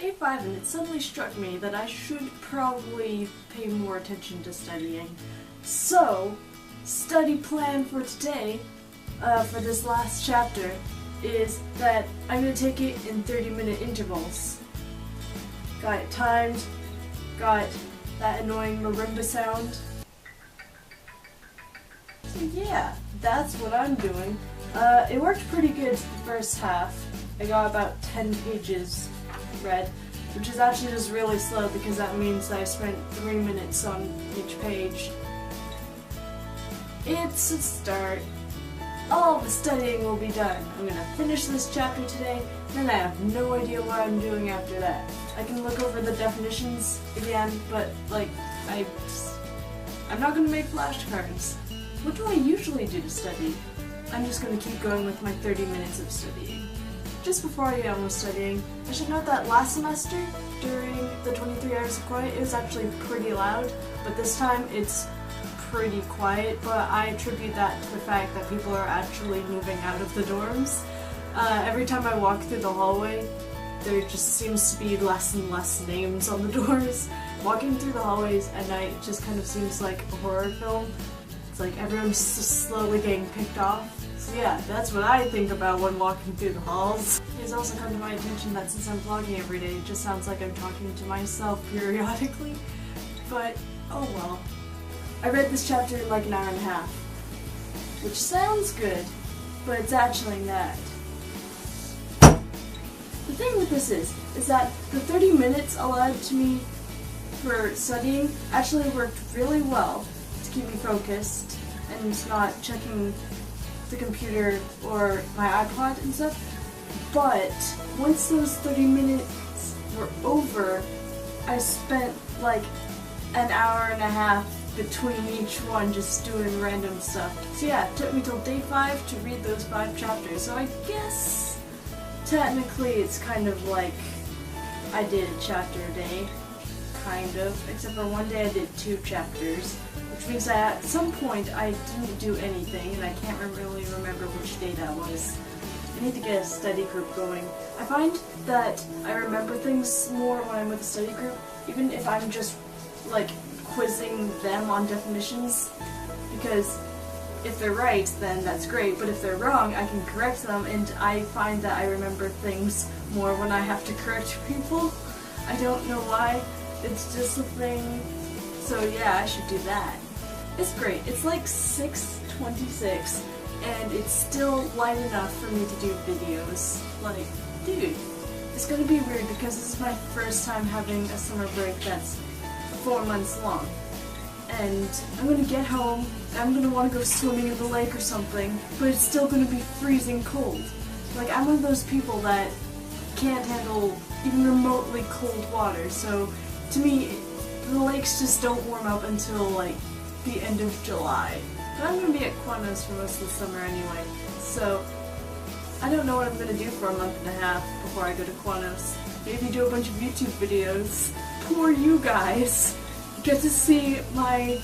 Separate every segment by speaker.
Speaker 1: day 5 and it suddenly struck me that I should probably pay more attention to studying. So, study plan for today, for this last chapter, is that I'm going to take it in 30-minute intervals. Got it timed, got that annoying marimba sound. So yeah, that's what I'm doing. It worked pretty good the first half. I got about 10 pages read, which is actually just really slow because that means I spent 3 minutes on each page. It's a start. All the studying will be done. I'm gonna finish this chapter today, then I have no idea what I'm doing after that. I can look over the definitions again, but like, I'm not gonna make flashcards. What do I usually do to study? I'm just gonna keep going with my 30 minutes of studying. Just before I get on with studying, I should note that last semester, during the 23 hours of quiet, it was actually pretty loud, but this time it's pretty quiet, but I attribute that to the fact that people are actually moving out of the dorms. Every time I walk through the hallway, there just seems to be less and less names on the doors. Walking through the hallways at night just kind of seems like a horror film. It's like everyone's just slowly getting picked off. So yeah, that's what I think about when walking through the halls. It's also come to my attention that since I'm vlogging every day, it just sounds like I'm talking to myself periodically. But, oh well. I read this chapter in like an hour and a half, which sounds good, but it's actually not. The thing with this is that the 30 minutes allotted to me for studying actually worked really well to keep me focused and not checking the computer or my iPod and stuff. But once those 30 minutes were over, I spent like an hour and a half between each one just doing random stuff. So yeah, it took me till day 5 to read those 5 chapters, so I guess technically it's kind of like I did a chapter a day, kind of, except for one day I did 2 chapters, which means that at some point I didn't do anything, and I can't really remember which day that was. I need to get a study group going. I find that I remember things more when I'm with a study group, even if I'm just like quizzing them on definitions, because if they're right, then that's great, but if they're wrong, I can correct them, and I find that I remember things more when I have to correct people. I don't know why, it's just a thing. So yeah, I should do that. It's great. It's like 6:26, and it's still light enough for me to do videos. Like, dude, it's gonna be weird because this is my first time having a summer break that's 4 months long, and I'm gonna get home, I'm gonna want to go swimming in the lake or something, but it's still gonna be freezing cold. Like, I'm one of those people that can't handle even remotely cold water, so to me, the lakes just don't warm up until like the end of July. But I'm gonna be at Quanos for most of the summer anyway, so I don't know what I'm gonna do for a month and a half before I go to Quanos. Maybe do a bunch of YouTube videos. Poor you guys get to see my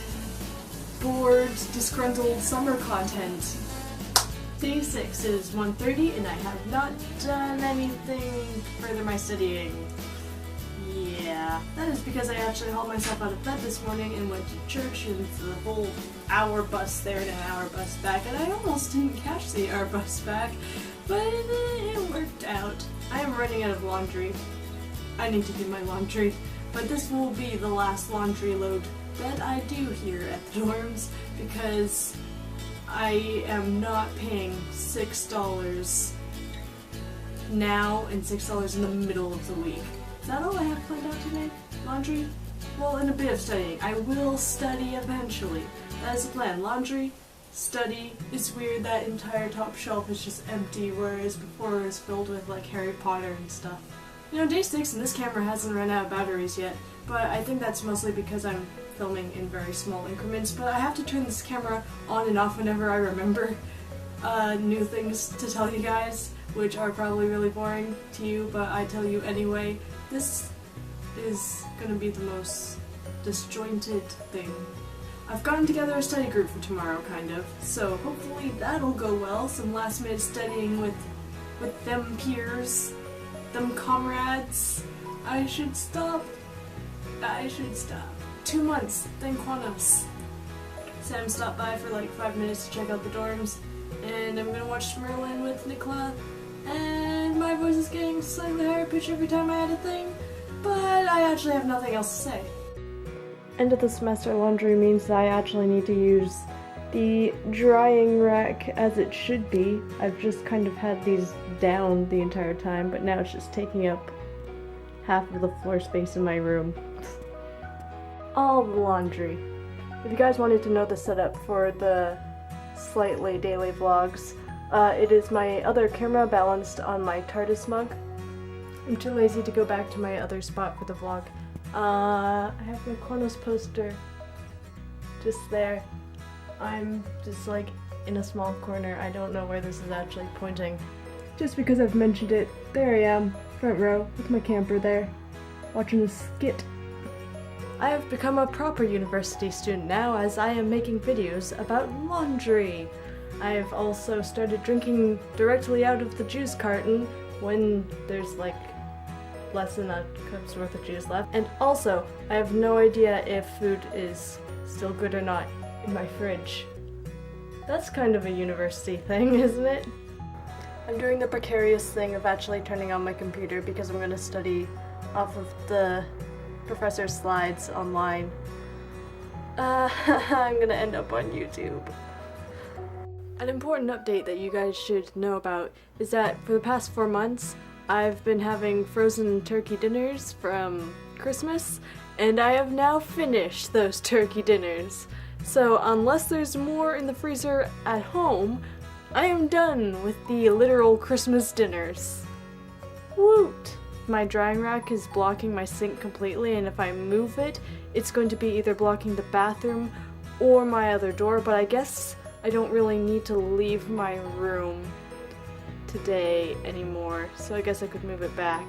Speaker 1: bored, disgruntled summer content. Day 6 is 1:30 and I have not done anything to further my studying. Yeah, that is because I actually hauled myself out of bed this morning and went to church, and it's a whole hour bus there and an hour bus back, and I almost didn't catch the hour bus back, but it worked out. I am running out of laundry. I need to do my laundry. But this will be the last laundry load that I do here at the dorms, because I am not paying $6 now and $6 in the middle of the week. Is that all I have planned out today? Laundry? Well, and a bit of studying. I will study eventually. That is the plan. Laundry, study. It's weird that entire top shelf is just empty, whereas before it was filled with like Harry Potter and stuff. You know, day 6 and this camera hasn't run out of batteries yet, but I think that's mostly because I'm filming in very small increments, but I have to turn this camera on and off whenever I remember new things to tell you guys, which are probably really boring to you, but I tell you anyway. This is gonna be the most disjointed thing. I've gotten together a study group for tomorrow, kind of, so hopefully that'll go well. Some last minute studying with them peers, them comrades. I I should stop. 2 months, then Quanos. Sam stopped by for like 5 minutes to check out the dorms, and I'm gonna watch Merlin with Nicola, and my voice is getting slightly higher pitch every time I add a thing, but I actually have nothing else to say. End of the semester laundry means that I actually need to use the drying rack as it should be. I've just kind of had these down the entire time, but now it's just taking up half of the floor space in my room. All the laundry. If you guys wanted to know the setup for the slightly daily vlogs, it is my other camera balanced on my TARDIS mug. I'm too lazy to go back to my other spot for the vlog. I have my Quanos poster just there. I'm just like in a small corner. I don't know where this is actually pointing. Just because I've mentioned it, there I am, front row, with my camper there, watching a skit. I have become a proper university student now, as I am making videos about laundry. I've also started drinking directly out of the juice carton when there's like less than a cup's worth of juice left. And also, I have no idea if food is still good or not in my fridge. That's kind of a university thing, isn't it? I'm doing the precarious thing of actually turning on my computer because I'm going to study off of the professor's slides online. I'm gonna end up on YouTube. An important update that you guys should know about is that for the past 4 months, I've been having frozen turkey dinners from Christmas, and I have now finished those turkey dinners. So unless there's more in the freezer at home, I am done with the literal Christmas dinners. Woot! My drying rack is blocking my sink completely, and if I move it, it's going to be either blocking the bathroom or my other door, but I guess I don't really need to leave my room today anymore, so I guess I could move it back.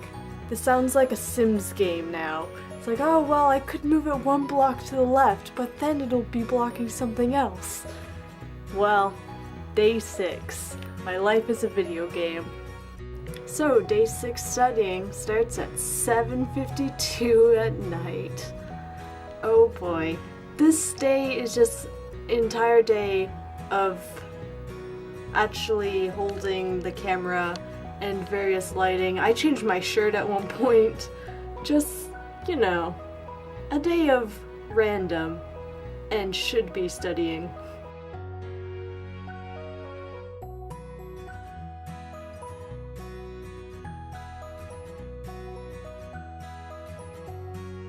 Speaker 1: This sounds like a Sims game now. It's like, oh well, I could move it 1 block to the left, but then it'll be blocking something else. Well, day 6. My life is a video game. So, day 6 studying starts at 7:52 at night. Oh boy. This day is just an entire day of actually holding the camera and various lighting. I changed my shirt at one point. Just, you know, a day of random and should be studying.